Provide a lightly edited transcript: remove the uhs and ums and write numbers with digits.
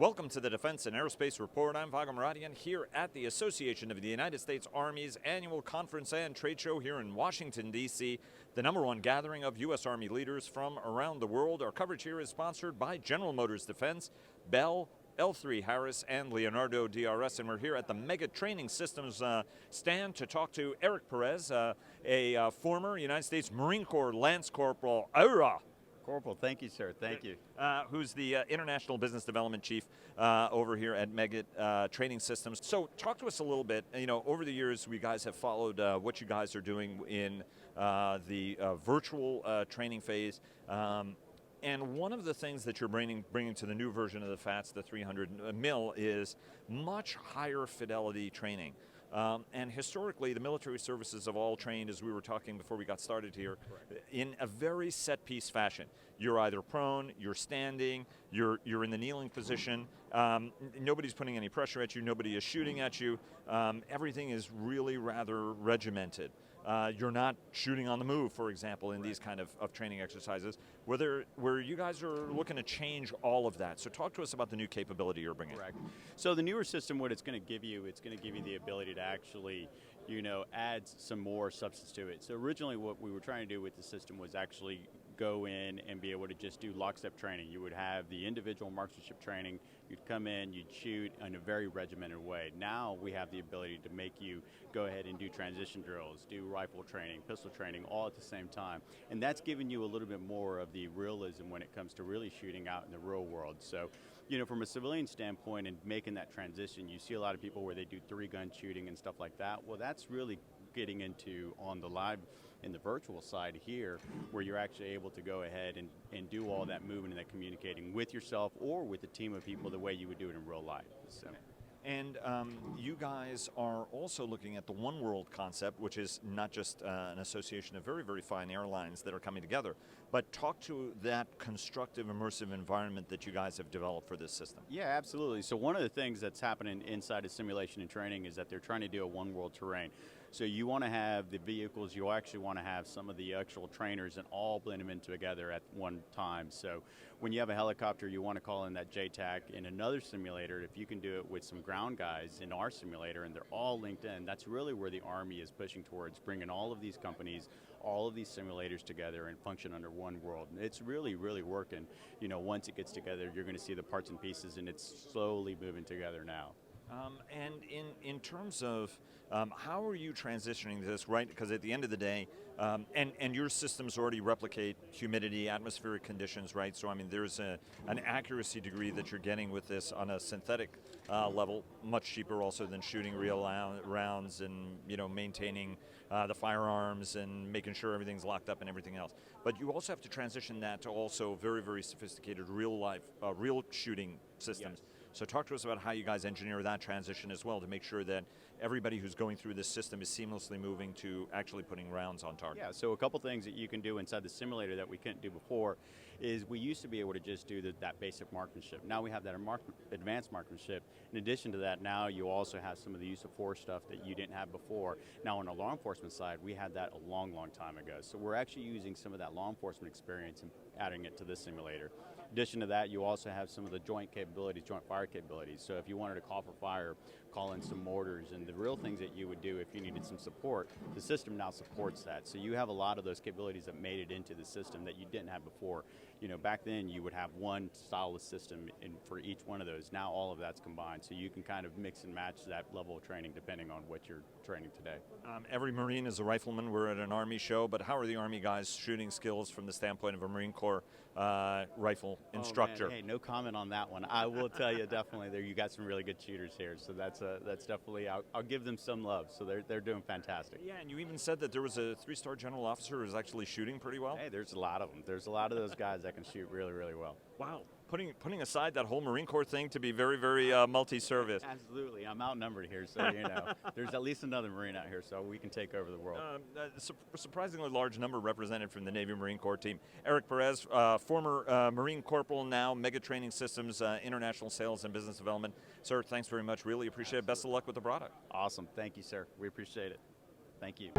Welcome to the Defense and Aerospace Report. I'm Vago Muradian here at the Association of the United States Army's annual conference and trade show here in Washington, D.C., the #1 gathering of U.S. Army leaders from around the world. Our coverage here is sponsored by General Motors Defense, Bell, L3 Harris, and Leonardo DRS, and we're here at the Meggitt Training Systems stand to talk to Eric Perez, a former United States Marine Corps Lance Corporal. Corporal, thank you, sir. Thank you. Who's the International Business Development Chief over here at Meggitt Training Systems. So talk to us a little bit. You know, over the years, we guys have followed what you guys are doing in the virtual training phase. And one of the things that you're bringing to the new version of the FATS, the 300 mil, is much higher fidelity training. And historically, the military services have all trained, as we were talking before we got started here, in a very set-piece fashion. You're either prone, you're standing, you're in the kneeling position. Nobody's putting any pressure at you, nobody is shooting at you. Everything is really rather regimented. You're not shooting on the move, for example, in these kind of training exercises, where you guys are looking to change all of that. So talk to us about the new capability you're bringing. Correct. So the newer system, what it's going to give you, it's going to give you the ability to actually, add some more substance to it. So originally what we were trying to do with the system was actually go in and be able to just do lockstep training. You would have the individual marksmanship training, you'd come in, you'd shoot in a very regimented way. Now we have the ability to make you go ahead and do transition drills, do rifle training, pistol training, all at the same time. And that's giving you a little bit more of the realism when it comes to really shooting out in the real world. So, from a civilian standpoint and making that transition, you see a lot of people where they do 3-gun shooting and stuff like that. Well, that's really getting into on the live in the virtual side here, where you're actually able to go ahead and do all that movement and that communicating with yourself or with a team of people the way you would do it in real life. So. And you guys are also looking at the One World concept, which is not just an association of very, very fine airlines that are coming together, but talk to that constructive, immersive environment that you guys have developed for this system. Yeah, absolutely. So one of the things that's happening inside of simulation and training is that they're trying to do a One World terrain. So you want to have the vehicles, you actually want to have some of the actual trainers and all blend them in together at one time. So when you have a helicopter, you want to call in that JTAC. In another simulator, if you can do it with some ground guys in our simulator and they're all linked in, that's really where the Army is pushing towards, bringing all of these companies, all of these simulators together and function under one world. And it's really, really working. Once it gets together, you're going to see the parts and pieces, and it's slowly moving together now. And in terms of how are you transitioning this, right? Because at the end of the day, and your systems already replicate humidity, atmospheric conditions, right? So I mean, there's an accuracy degree that you're getting with this on a synthetic level, much cheaper also than shooting real rounds and maintaining the firearms and making sure everything's locked up and everything else. But you also have to transition that to also very, very sophisticated real shooting systems. Yes. So talk to us about how you guys engineer that transition as well to make sure that everybody who's going through this system is seamlessly moving to actually putting rounds on target. Yeah, so a couple things that you can do inside the simulator that we couldn't do before is we used to be able to just do that basic marksmanship. Now we have that advanced marksmanship. In addition to that, now you also have some of the use of force stuff that you didn't have before. Now on the law enforcement side, we had that a long, long time ago. So we're actually using some of that law enforcement experience and adding it to this simulator. In addition to that, you also have some of the joint capabilities, joint fire capabilities. So if you wanted to call for fire, call in some mortars, and the real things that you would do if you needed some support, the system now supports that. So you have a lot of those capabilities that made it into the system that you didn't have before. Back then you would have one style of system for each one of those. Now all of that's combined, so you can kind of mix and match that level of training depending on what you're training today. Every Marine is a rifleman. We're at an Army show, but how are the Army guys shooting skills from the standpoint of a Marine Corps rifle instructor? Man, hey, no comment on that one. I will tell you definitely there you got some really good shooters here, so that's definitely I'll give them some love. So they're doing fantastic. Yeah, and you even said that there was a 3-star general officer who was actually shooting pretty well. Hey, there's a lot of them. There's a lot of those guys that can shoot really, really well. Wow. Putting aside that whole Marine Corps thing to be very, very multi-service. Absolutely. I'm outnumbered here, so there's at least another Marine out here, so we can take over the world. Surprisingly large number represented from the Navy Marine Corps team. Eric Perez, former Marine Corporal, now Meggitt Training Systems, International Sales and Business Development. Sir, thanks very much. Really appreciate it. Best of luck with the product. Awesome. Thank you, sir. We appreciate it. Thank you.